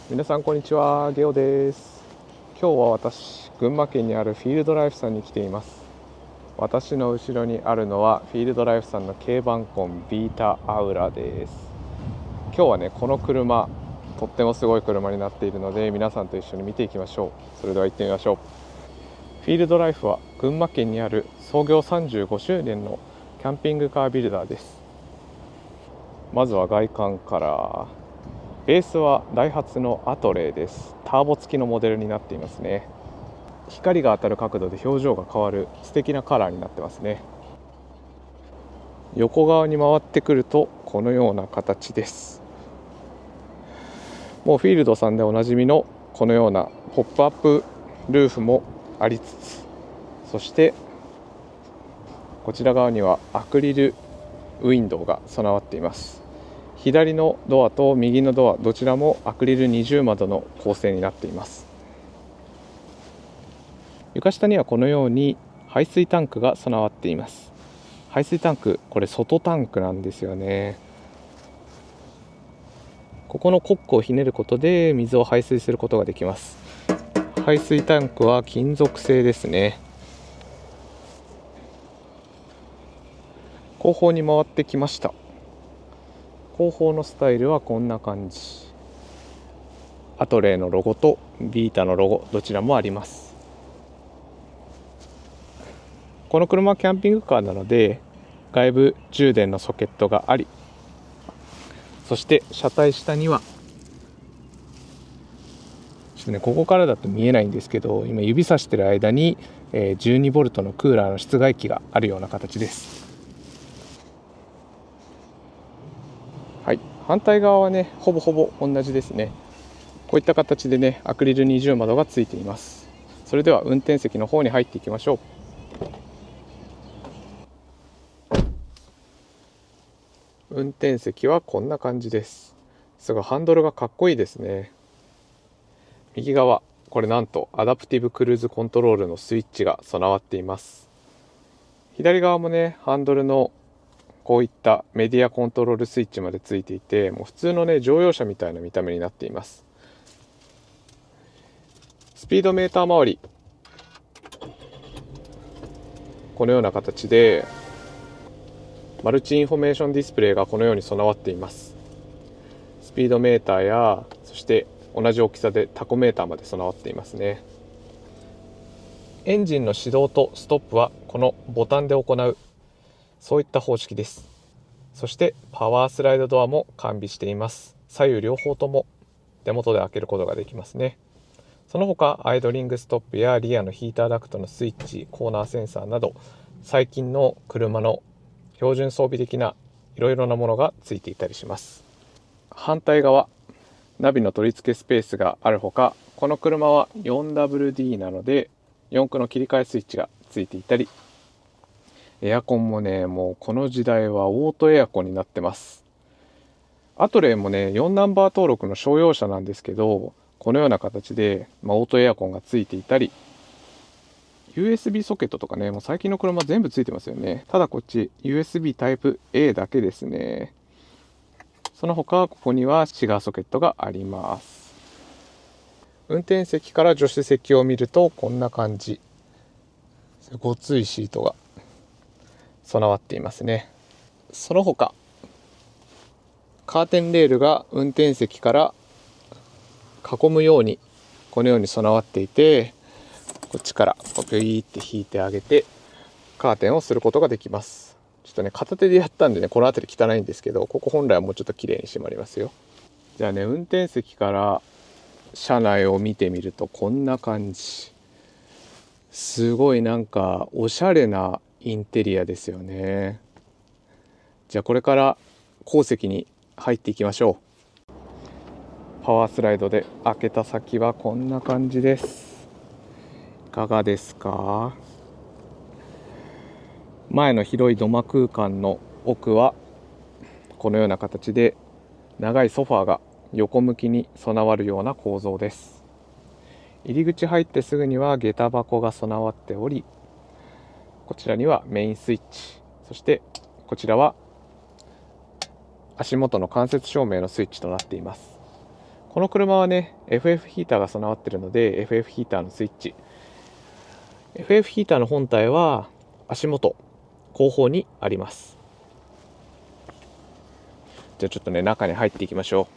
皆さんこんにちは、ゲオです。今日は私、群馬県にあるフィールドライフさんに来ています。私の後ろにあるのはフィールドライフさんの軽バンコンビータアウラです。今日はね、この車とってもすごい車になっているので、皆さんと一緒に見ていきましょう。それでは行ってみましょう。フィールドライフは群馬県にある創業35周年のキャンピングカービルダーです。まずは外観から。ベースはダイハツのアトレイです。ターボ付きのモデルになっていますね。光が当たる角度で表情が変わる素敵なカラーになってますね。横側に回ってくるとこのような形です。もうフィールドさんでおなじみのこのようなポップアップルーフもありつつ、そしてこちら側にはアクリルウィンドウが備わっています。左のドアと右のドアどちらもアクリル二重窓の構成になっています。床下にはこのように排水タンクが備わっています。排水タンク、これ外タンクなんですよね。ここのコックをひねることで水を排水することができます。排水タンクは金属製ですね。後方に回ってきました。後方のスタイルはこんな感じ。アトレイのロゴとビータのロゴどちらもあります。この車はキャンピングカーなので外部充電のソケットがあり、そして車体下にはちょっとね、ここからだと見えないんですけど、今指さしてる間に12ボルトのクーラーの室外機があるような形です。はい、反対側はね、ほぼほぼ同じですね。こういった形でね、アクリル二重窓がついています。それでは運転席の方に入っていきましょう。運転席はこんな感じです。すごいハンドルがかっこいいですね。右側、これなんとアダプティブクルーズコントロールのスイッチが備わっています。左側もね、ハンドルのこういったメディアコントロールスイッチまでついていて、もう普通のね、乗用車みたいな見た目になっています。スピードメーター周り、このような形でマルチインフォメーションディスプレイがこのように備わっています。スピードメーターや、そして同じ大きさでタコメーターまで備わっていますね。エンジンの始動とストップはこのボタンで行う、そういった方式です。そしてパワースライドドアも完備しています。左右両方とも手元で開けることができますね。その他アイドリングストップやリアのヒーターダクトのスイッチ、コーナーセンサーなど最近の車の標準装備的ないろいろなものがついていたりします。反対側、ナビの取り付けスペースがあるほか、この車は 4WD なので4駆の切り替えスイッチがついていたり、エアコンもね、もうこの時代はオートエアコンになってます。アトレイもね、4ナンバー登録の商用車なんですけど、このような形で、オートエアコンがついていたり、USB ソケットとかね、もう最近の車全部ついてますよね。ただこっち USB タイプ A だけですね。その他ここにはシガーソケットがあります。運転席から助手席を見るとこんな感じ。ごついシートが備わっていますね。その他カーテンレールが運転席から囲むようにこのように備わっていて、こっちからピュイーって引いてあげてカーテンをすることができます。ちょっとね、片手でやったんでね、この辺り汚いんですけど、ここ本来はもうちょっと綺麗に閉まりますよ。じゃあね、運転席から車内を見てみるとこんな感じ。すごいなんかおしゃれなインテリアですよね。じゃあこれから後席に入っていきましょう。パワースライドで開けた先はこんな感じです。いかがですか？前の広い土間空間の奥はこのような形で長いソファーが横向きに備わるような構造です。入り口入ってすぐには下駄箱が備わっており、こちらにはメインスイッチ、そしてこちらは足元の間接照明のスイッチとなっています。この車はね FF ヒーターが備わっているので FF ヒーターのスイッチ、 FF ヒーターの本体は足元後方にあります。じゃあちょっとね中に入っていきましょ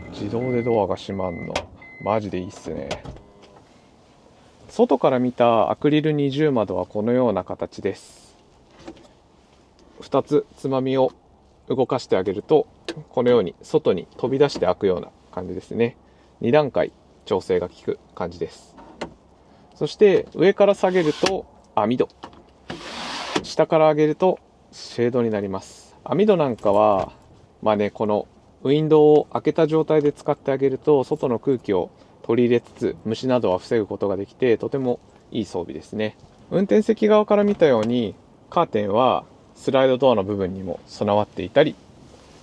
う。自動でドアが閉まんのマジでいいっすね。外から見たアクリル二重窓はこのような形です。2つつまみを動かしてあげるとこのように外に飛び出して開くような感じですね。2段階調整が効く感じです。そして上から下げると網戸、下から上げるとシェードになります。網戸なんかはこのウィンドウを開けた状態で使ってあげると外の空気を取り入れつつ虫などは防ぐことができてとてもいい装備ですね。運転席側から見たようにカーテンはスライドドアの部分にも備わっていたり、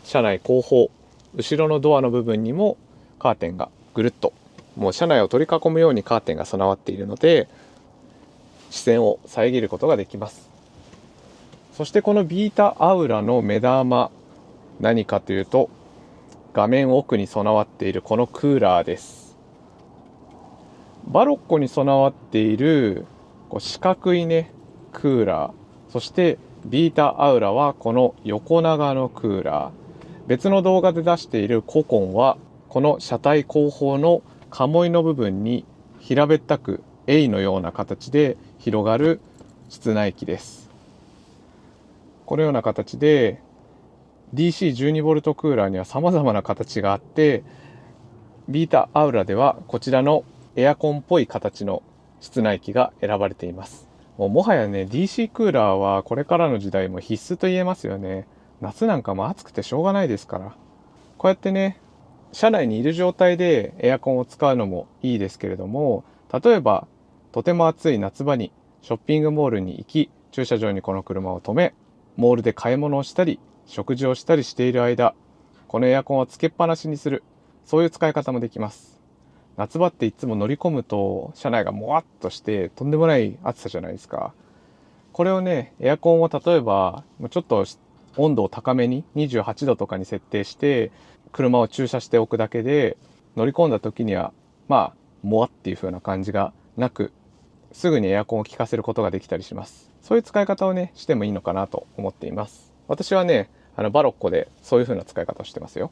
車内後方後ろのドアの部分にもカーテンがぐるっともう車内を取り囲むようにカーテンが備わっているので視線を遮ることができます。そしてこのビータアウラの目玉、何かというと画面奥に備わっているこのクーラーです。バロッコに備わっている四角いねクーラー、そしてビータアウラはこの横長のクーラー、別の動画で出しているココンはこの車体後方の鴨居の部分に平べったく A のような形で広がる室内機です。このような形で DC12V クーラーには様々な形があって、ビータアウラではこちらのエアコンっぽい形の室内機が選ばれています。もはやね DC クーラーはこれからの時代も必須と言えますよね。夏なんかも暑くてしょうがないですから。こうやってね車内にいる状態でエアコンを使うのもいいですけれども、例えばとても暑い夏場にショッピングモールに行き駐車場にこの車を止めモールで買い物をしたり食事をしたりしている間、このエアコンをつけっぱなしにする、そういう使い方もできます。夏場っていつも乗り込むと車内がもわっとしてとんでもない暑さじゃないですか。これをねエアコンを例えばちょっと温度を高めに28度とかに設定して車を駐車しておくだけで乗り込んだ時にはもわっていう風な感じがなくすぐにエアコンを効かせることができたりします。そういう使い方をねしてもいいのかなと思っています。私はねバロッコでそういう風な使い方をしてますよ。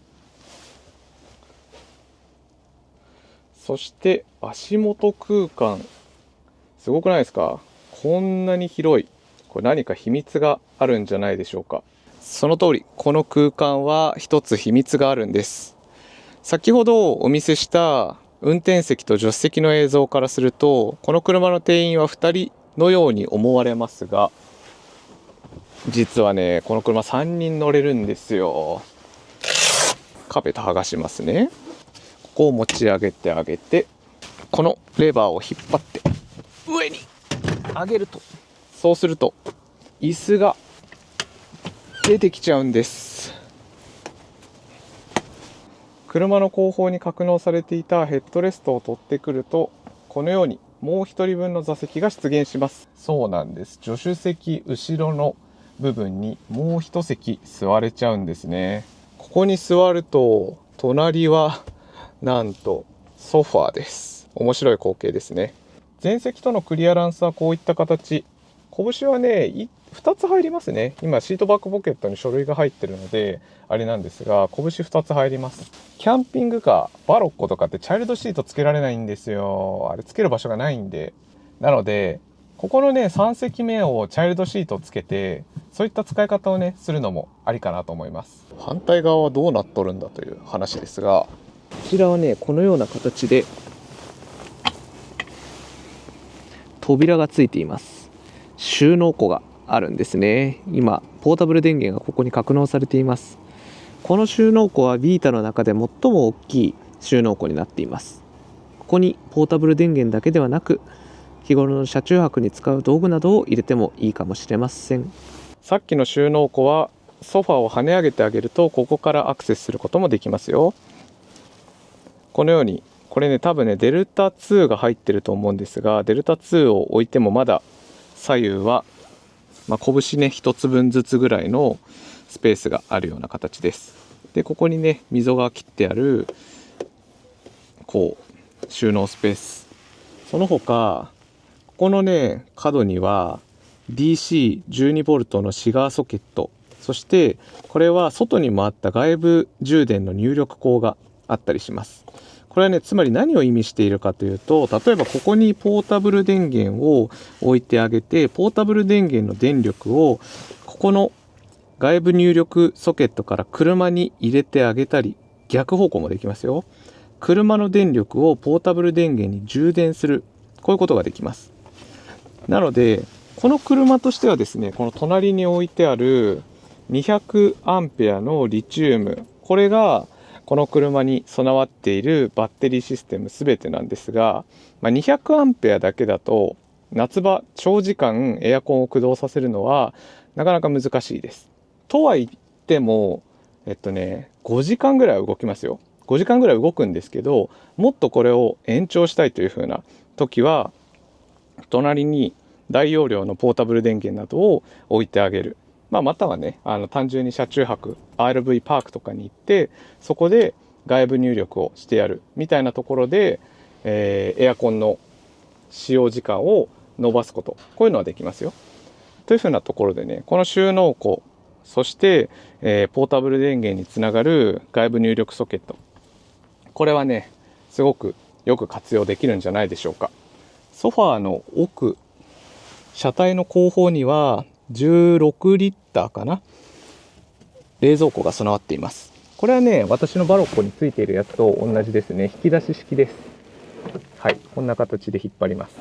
そして足元空間すごくないですか？こんなに広い。これ何か秘密があるんじゃないでしょうか。その通り、この空間は一つ秘密があるんです。先ほどお見せした運転席と助手席の映像からするとこの車の定員は2人のように思われますが、実はねこの車3人乗れるんですよ。カーペット剥がしますね。ここを持ち上げてあげてこのレバーを引っ張って上に上げると、そうすると椅子が出てきちゃうんです。車の後方に格納されていたヘッドレストを取ってくるとこのようにもう1人分の座席が出現します。そうなんです。助手席後ろの部分にもう1席座れちゃうんですね。ここに座ると隣はなんとソファーです。面白い光景ですね。前席とのクリアランスはこういった形。拳はね2つ入りますね。今シートバックポケットに書類が入ってるのであれなんですが、拳2つ入ります。キャンピングカーバロッコとかってチャイルドシートつけられないんですよ。あれつける場所がないんで。なのでここのね3席目をチャイルドシートつけてそういった使い方をねするのもありかなと思います。反対側はどうなっとるんだという話ですが、こちらはねこのような形で扉がついています。収納庫があるんですね。今ポータブル電源がここに格納されています。この収納庫はビータの中で最も大きい収納庫になっています。ここにポータブル電源だけではなく日頃の車中泊に使う道具などを入れてもいいかもしれません。さっきの収納庫はソファーを跳ね上げてあげるとここからアクセスすることもできますよ。このようにこれね多分ねデルタ2が入ってると思うんですが、デルタ2を置いてもまだ左右は拳ね1つ分ずつぐらいのスペースがあるような形です。でここにね溝が切ってあるこう収納スペース、その他ここのね角には DC12V のシガーソケット、そしてこれは外にもあった外部充電の入力口があったりします。これはねつまり何を意味しているかというと、例えばここにポータブル電源を置いてあげて、ポータブル電源の電力をここの外部入力ソケットから車に入れてあげたり、逆方向もできますよ。車の電力をポータブル電源に充電する、こういうことができます。なのでこの車としてはですね、この隣に置いてある200アンペアのリチウム、これがこの車に備わっているバッテリーシステムすべてなんですが、200アンペアだけだと夏場長時間エアコンを駆動させるのはなかなか難しいです。とは言っても5時間ぐらいは動きますよ。5時間ぐらい動くんですけど、もっとこれを延長したいという風な時は隣に大容量のポータブル電源などを置いてあげる、またはね単純に車中泊 RV パークとかに行ってそこで外部入力をしてやるみたいなところで、エアコンの使用時間を伸ばすこと、こういうのはできますよというふうなところでね、この収納庫、そして、ポータブル電源につながる外部入力ソケット、これはねすごくよく活用できるんじゃないでしょうか。ソファーの奥、車体の後方には16リッターかな、冷蔵庫が備わっています。これはね私のバロッコについているやつと同じですね。引き出し式です。はい、こんな形で引っ張ります。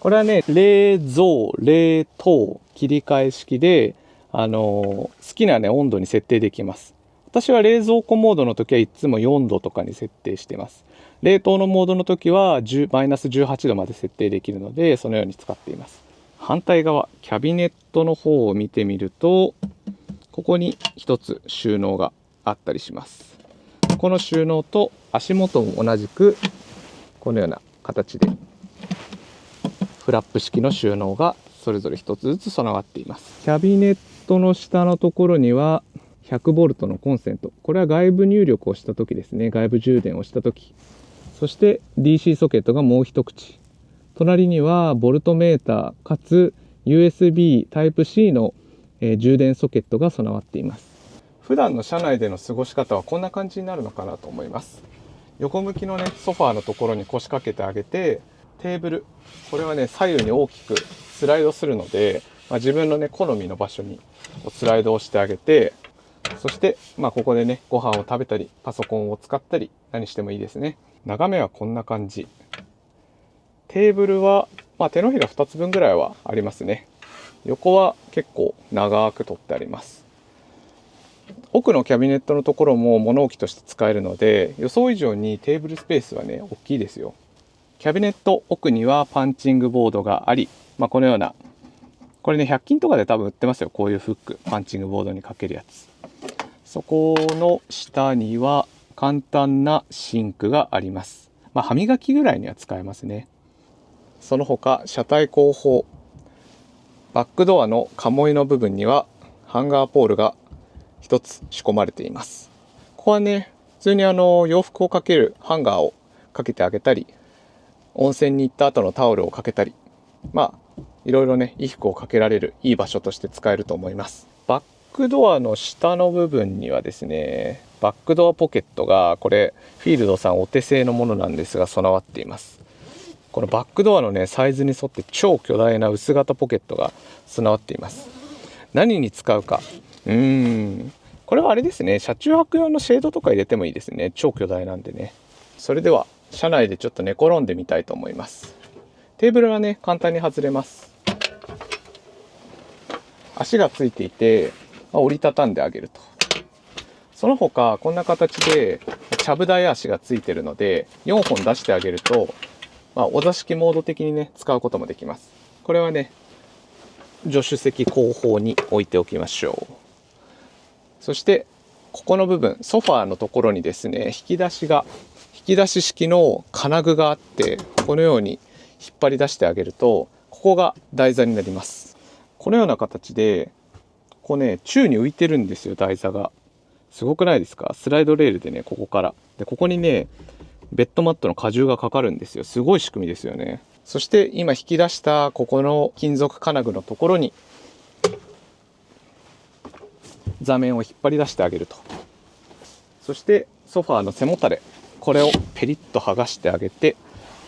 これはね冷蔵冷凍切り替え式で、好きなね温度に設定できます。私は冷蔵庫モードの時はいつも4度とかに設定しています。冷凍のモードの時はマイナス18度まで設定できるので、そのように使っています。反対側キャビネットの方を見てみると、ここに一つ収納があったりします。この収納と足元も同じくこのような形でフラップ式の収納がそれぞれ一つずつ備わっています。キャビネットの下のところには 100V のコンセント、これは外部入力をした時ですね、外部充電をした時。そして DC ソケットがもう一口、隣にはボルトメーターかつ USB Type-C の充電ソケットが備わっています。普段の車内での過ごし方はこんな感じになるのかなと思います。横向きのねソファーのところに腰掛けてあげて、テーブル、これはね左右に大きくスライドするので、自分のね好みの場所にスライドをしてあげて、そしてここでねご飯を食べたりパソコンを使ったり何してもいいですね。眺めはこんな感じ。テーブルは、手のひら2つ分ぐらいはありますね。横は結構長く取ってあります。奥のキャビネットのところも物置として使えるので、予想以上にテーブルスペースはね大きいですよ。キャビネット奥にはパンチングボードがあり、このような、これね100均とかで多分売ってますよ、こういうフック、パンチングボードにかけるやつ。そこの下には簡単なシンクがあります。歯磨きぐらいには使えますね。その他車体後方、バックドアの鴨居の部分にはハンガーポールが一つ仕込まれています。ここはね普通に洋服をかけるハンガーをかけてあげたり、温泉に行った後のタオルをかけたり、いろいろね衣服をかけられるいい場所として使えると思います。バックドアの下の部分にはですね、バックドアポケットが、これフィールドさんお手製のものなんですが備わっています。このバックドアのねサイズに沿って超巨大な薄型ポケットが備わっています。何に使うか、これはあれですね、車中泊用のシェードとか入れてもいいですね。超巨大なんでね。それでは車内でちょっと寝転んでみたいと思います。テーブルはね簡単に外れます。足がついていて、折りたたんであげると。その他こんな形でちゃぶ台足がついてるので4本出してあげると、お座敷モード的にね使うこともできます。これはね助手席後方に置いておきましょう。そしてここの部分、ソファーのところにですね引き出し式の金具があって、このように引っ張り出してあげるとここが台座になります。このような形でこうね、宙に浮いてるんですよ、台座が。すごくないですか？スライドレールでね、ここから。で、ここにね、ベッドマットの荷重がかかるんですよ。すごい仕組みですよね。そして今引き出したここの金属金具のところに座面を引っ張り出してあげると。そしてソファーの背もたれ、これをペリッと剥がしてあげて、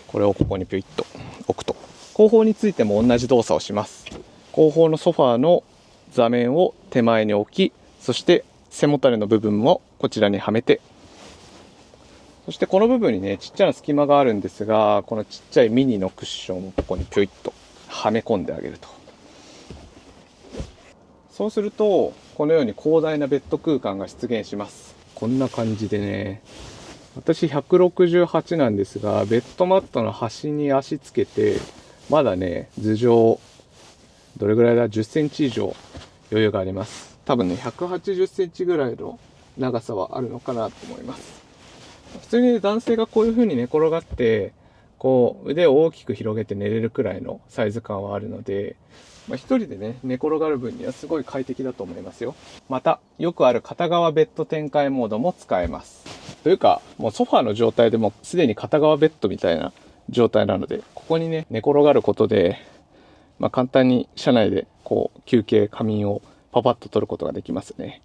これをここにピュイッと置くと。後方についても同じ動作をします。後方のソファーの座面を手前に置き、そして背もたれの部分もこちらにはめて、そしてこの部分にね、ちっちゃな隙間があるんですが、このちっちゃいミニのクッションをここにピョイッとはめ込んであげると。そうすると、このように広大なベッド空間が出現します。こんな感じでね、私168なんですが、ベッドマットの端に足つけて、まだね、頭上、どれぐらいだ ?10 センチ以上余裕があります。多分ね、180センチぐらいの長さはあるのかなと思います。普通に男性がこういう風に寝転がって、こう腕を大きく広げて寝れるくらいのサイズ感はあるので、一人でね、寝転がる分にはすごい快適だと思いますよ。また、よくある片側ベッド展開モードも使えます。というか、もうソファーの状態でもすでに片側ベッドみたいな状態なので、ここにね、寝転がることで、簡単に車内でこう休憩、仮眠をパパッと取ることができますね。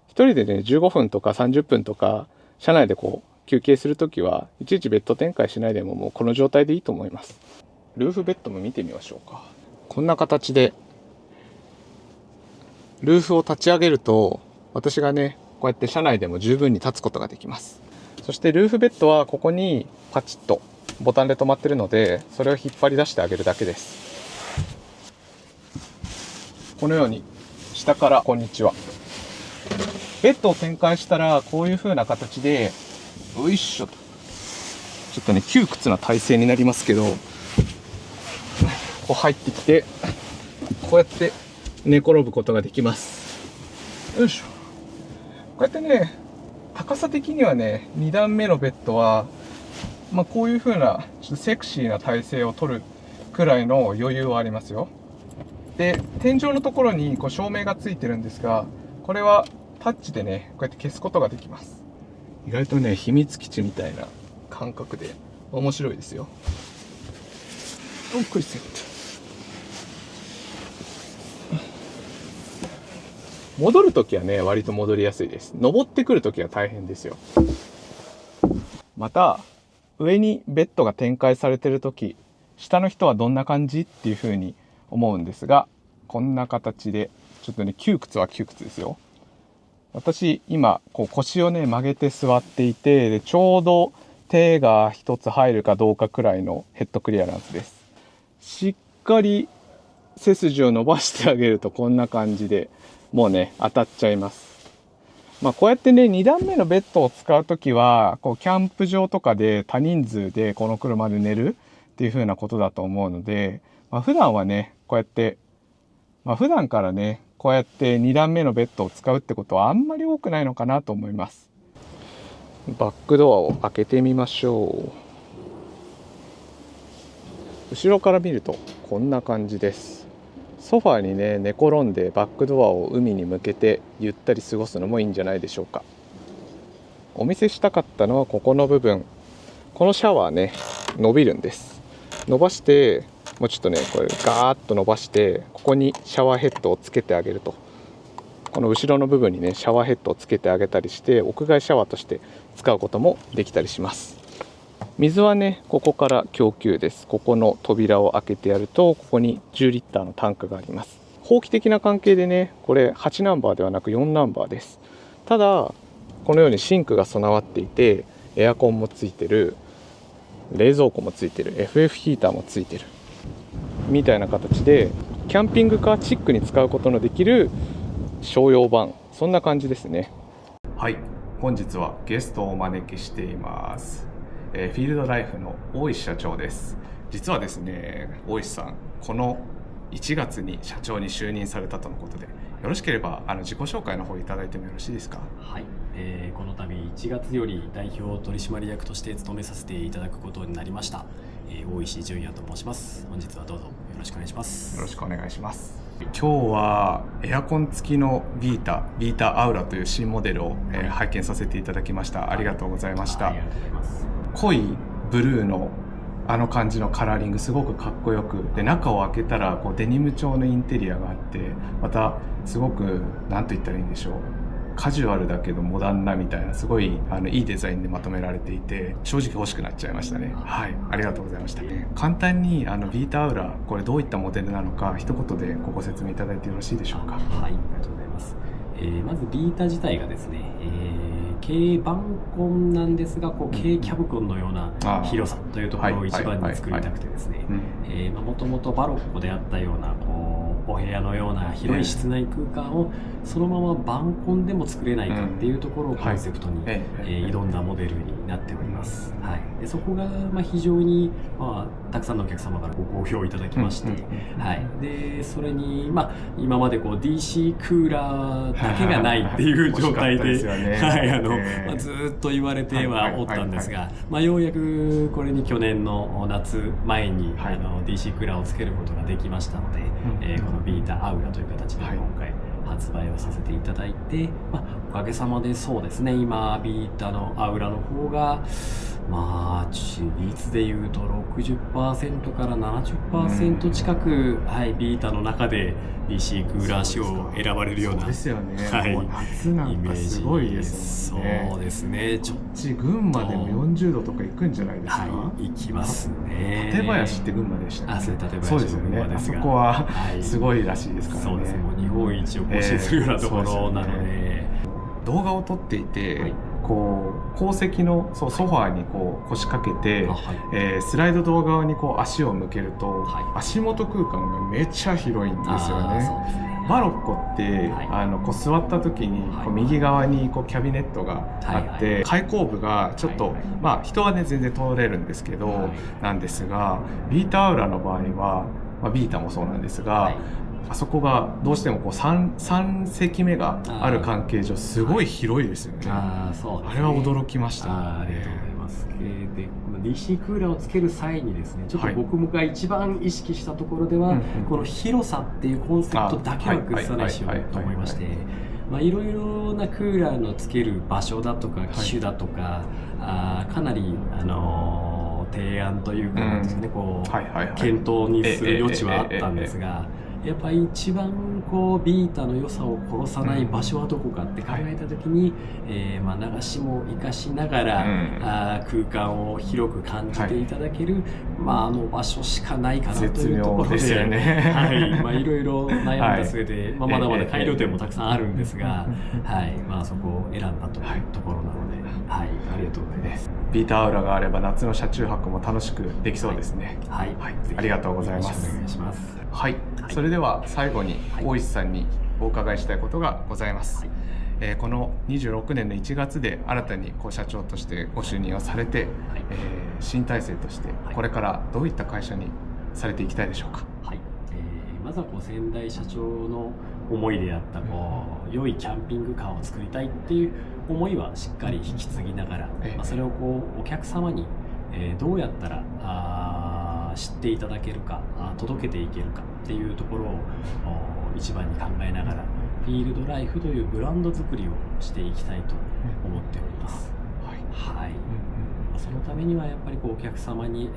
一人でね、15分とか30分とか、車内でこう休憩するときは、いちいちベッド展開しないでももうこの状態でいいと思います。ルーフベッドも見てみましょうか。こんな形で、ルーフを立ち上げると、私がね、こうやって車内でも十分に立つことができます。そしてルーフベッドはここにパチッとボタンで止まってるので、それを引っ張り出してあげるだけです。このように下からこんにちは。ベッドを展開したらこういう風な形で、よいしょと。ちょっとね、窮屈な体勢になりますけど、こう入ってきて、こうやって寝転ぶことができます。よいしょ。こうやってね、高さ的にはね、2段目のベッドは、こういう風なちょっとセクシーな体勢を取るくらいの余裕はありますよ。で、天井のところにこう照明がついてるんですが、これはタッチでね、こうやって消すことができます。意外とね、秘密基地みたいな感覚で面白いですよ。クリセット。戻るときはね、割と戻りやすいです。登ってくるときは大変ですよ。また、上にベッドが展開されてるとき、下の人はどんな感じっていう風に思うんですが、こんな形で、ちょっとね、窮屈は窮屈ですよ。私、今、こう腰をね、曲げて座っていて、でちょうど手が一つ入るかどうかくらいのヘッドクリアランスです。しっかり背筋を伸ばしてあげるとこんな感じで、もうね、当たっちゃいます。こうやってね、2段目のベッドを使うときは、こうキャンプ場とかで多人数でこの車で寝るっていう風なことだと思うので、普段はね、こうやって、普段からね、こうやって2段目のベッドを使うってことはあんまり多くないのかなと思います。バックドアを開けてみましょう。後ろから見るとこんな感じです。ソファーにね、寝転んでバックドアを海に向けてゆったり過ごすのもいいんじゃないでしょうか。お見せしたかったのはここの部分。このシャワーね、伸びるんです。伸ばして、もうちょっとね、これガーッと伸ばして、ここにシャワーヘッドをつけてあげると。この後ろの部分にね、シャワーヘッドをつけてあげたりして、屋外シャワーとして使うこともできたりします。水はね、ここから供給です。ここの扉を開けてやると、ここに10リッターのタンクがあります。法規的な関係でね、これ8ナンバーではなく4ナンバーです。ただ、このようにシンクが備わっていて、エアコンもついてる、冷蔵庫もついてる、FF ヒーターもついてる。みたいな形で、キャンピングカーチックに使うことのできる商用版、そんな感じですね。はい、本日はゲストをお招きしています。フィールドライフの大石社長です。実はですね、大石さん、この1月に社長に就任されたとのことで、よろしければ自己紹介の方いただいてもよろしいですか？はい、この度1月より代表取締役として務めさせていただくことになりました、大石純也と申します。本日はどうぞよろしくお願いします。よろしくお願いします。今日はエアコン付きのビータアウラという新モデルを、拝見させていただきました。ありがとうございました。ありがとうございます。濃いブルーのあの感じのカラーリングすごくかっこよく、で中を開けたらこうデニム調のインテリアがあって、またすごく何と言ったらいいんでしょう、カジュアルだけどモダンなみたいな、すごいいいデザインでまとめられていて、正直欲しくなっちゃいましたね。はい、ありがとうございました。簡単にビータアウラ、これどういったモデルなのか一言でご説明いただいてよろしいでしょうか。はい、ありがとうございます。まずビータ自体がですね、軽バンコンなんですが、軽キャブコンのような広さというところを一番に作りたくてですね、もともとバロッコであったようなお部屋のような広い室内空間をそのままバンコンでも作れないかっていうところをコンセプトに挑んだモデルになっております。はい、でそこが非常にたくさんのお客様からご好評いただきまして、はい、でそれに今までDC クーラーだけがないっていう状態でずっと言われてはおったんですが、ようやくこれに去年の夏前にDC クーラーをつけることができましたので、このビータアウラという形で今回発売をさせていただいて、おかげさまでそうですね、今ビータのアウラの方が比率でいうと 60% から 70% 近く、ビータの中で DC クーラー仕様を選ばれるような、そうですよね、夏イなんかメージすごいですもんね。そうですね、こっち群馬でも40度とか行くんじゃないですか。行きますね。館林って群馬でしたっけ。それ館林そうですよね。あそこはすごいらしいですからね。そうですね、もう日本一を更新するようなところなので、動画を撮っていて、後席のソファーに腰掛けて、スライド動側に足を向けると、足元空間がめっちゃ広いんですよね。バロッコって座った時に右側にキャビネットがあって、開口部がちょっと人はね全然通れるんですけどなんですが、ビータアウラの場合はビータもそうなんですが、あそこがどうしても3席目がある関係上すごい広いですよね。あれは驚きました。ありがとうございます。でDC クーラーをつける際にですね、ちょっと僕が一番意識したところでは、この広さっていうコンセプトだけは崩さないしようと思いまして、いろいろなクーラーのつける場所だとか機種だとか、かなり提案というかですね、検討にする余地はあったんですが、やっぱり一番ビータの良さを殺さない場所はどこかって考えた時に、流しも生かしながら、空間を広く感じていただける、場所しかないかなというところで、いろいろ悩んだ末で、まだまだ改良点もたくさんあるんですが、そこを選んだというところなので、ありがとうございます。ビータアウラがあれば夏の車中泊も楽しくできそうですね。ありがとうございます。お願いします。それでは最後に大石さんにお伺いしたいことがございます。この26年の1月で新たに社長としてご就任をされて、新体制としてこれからどういった会社にされていきたいでしょうか。まずは先代社長の思いであった良いキャンピングカーを作りたいっていう思いはしっかり引き継ぎながら、それをお客様にどうやったら知っていただけるか、届けていけるかっていうところを一番に考えながら、フィールドライフというブランド作りをしていきたいと思っております。そのためにはやっぱりお客様に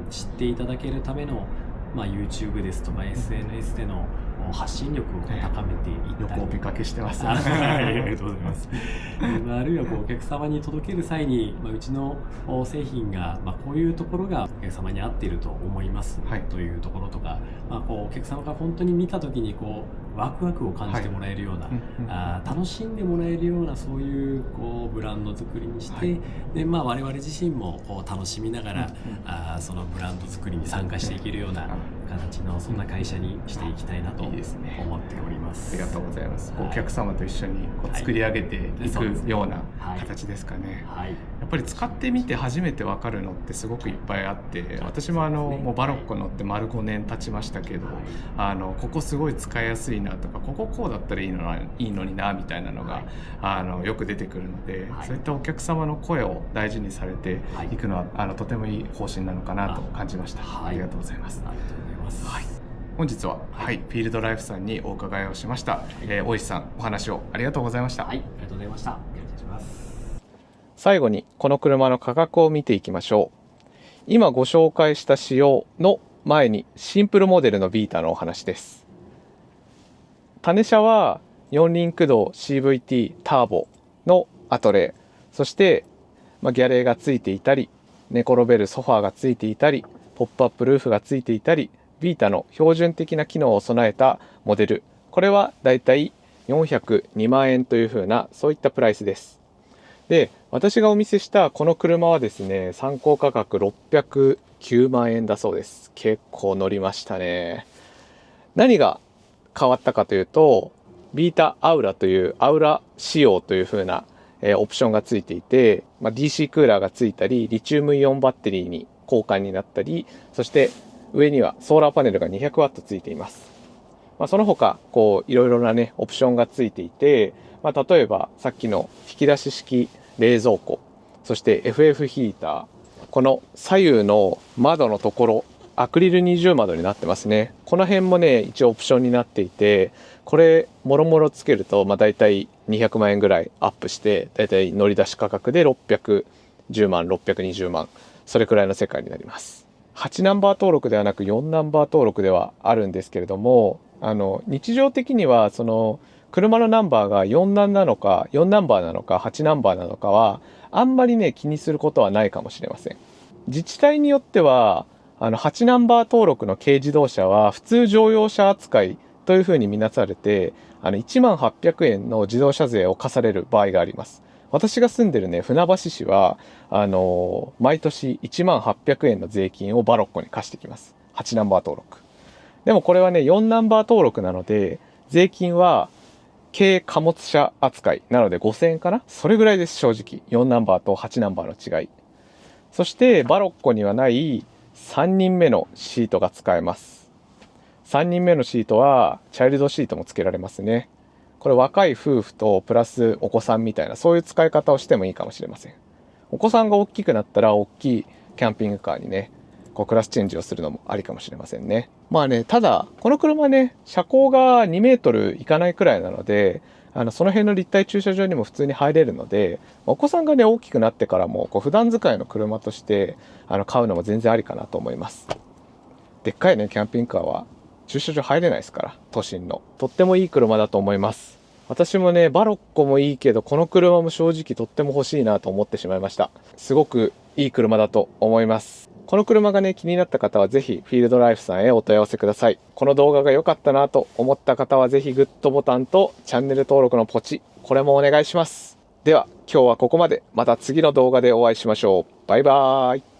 知っていただけるための、YouTube ですとか SNS での発信力を高めていったり、よくお見かけしてます。ありがとうございます。あるいはお客様に届ける際に、うちの製品がこういうところがお客様に合っていると思いますというところとか、お客様が本当に見た時にワクワクを感じてもらえるような、楽しんでもらえるようなそういうブランド作りにして、で我々自身も楽しみながら、そのブランド作りに参加していけるような形のそんな会社にしていきたいなと思っております。ありがとうございます。お客様と一緒に作り上げていくような形ですかね。やっぱり使ってみて初めて分かるのってすごくいっぱいあって、私ももうバロッコ乗って丸5年経ちましたけど、ここすごい使いやすいなとか、こここうだったらいいのになみたいなのがよく出てくるので、そういったお客様の声を大事にされていくのはとてもいい方針なのかなと感じました。ありがとうございます。本日は、はい、フィールドライフさんにお伺いをしました。大石さん、お話をありがとうございました。はい、ありがとうございました。失礼します。最後にこの車の価格を見ていきましょう。今ご紹介した仕様の前にシンプルモデルのビータのお話です。種車は4輪駆動 CVT ターボのアトレー、そしてギャレーがついていたり、寝転べるソファーがついていたり、ポップアップルーフがついていたり、ビータの標準的な機能を備えたモデル、これはだいたい402万円というふうな、そういったプライスです。で、私がお見せしたこの車はですね、参考価格609万円だそうです。結構乗りましたね。何が変わったかというと、ビータアウラというアウラ仕様という風なオプションがついていて、DC クーラーがついたり、リチウムイオンバッテリーに交換になったり、そして上にはソーラーパネルが200ワットついています。その他、いろいろなね、オプションがついていて、例えばさっきの引き出し式冷蔵庫、そして FF ヒーター、この左右の窓のところ、アクリル二重窓になってますね。この辺もね、一応オプションになっていて、これもろもろつけるとだいたい200万円ぐらいアップして、だいたい乗り出し価格で610万、620万、それくらいの世界になります。8ナンバー登録ではなく4ナンバー登録ではあるんですけれども、日常的にはその車のナンバーが4ナンなのか4ナンバーなのか8ナンバーなのかはあんまりね気にすることはないかもしれません。自治体によっては8ナンバー登録の軽自動車は普通乗用車扱いというふうに見なされて1万800円の自動車税を課される場合があります。私が住んでるね船橋市は毎年1万800円の税金をバロッコに課してきます。8ナンバー登録でもこれはね4ナンバー登録なので税金は軽貨物車扱いなので5000円かな、それぐらいです。正直4ナンバーと8ナンバーの違い。そしてバロッコにはない3人目のシートが使えます。3人目のシートはチャイルドシートも付けられますね。これ若い夫婦とプラスお子さんみたいな、そういう使い方をしてもいいかもしれません。お子さんが大きくなったら大きいキャンピングカーにねクラスチェンジをするのもありかもしれませんね。ただこの車ね車高が2メートルいかないくらいなのでその辺の立体駐車場にも普通に入れるので、お子さんがね大きくなってからも普段使いの車として買うのも全然ありかなと思います。でっかいねキャンピングカーは駐車場入れないですから、都心の。とってもいい車だと思います。私もねバロッコもいいけどこの車も正直とっても欲しいなと思ってしまいました。すごくいい車だと思います。この車がね気になった方はぜひフィールドライフさんへお問い合わせください。この動画が良かったなと思った方はぜひグッドボタンとチャンネル登録のポチ、これもお願いします。では今日はここまで。また次の動画でお会いしましょう。バイバーイ。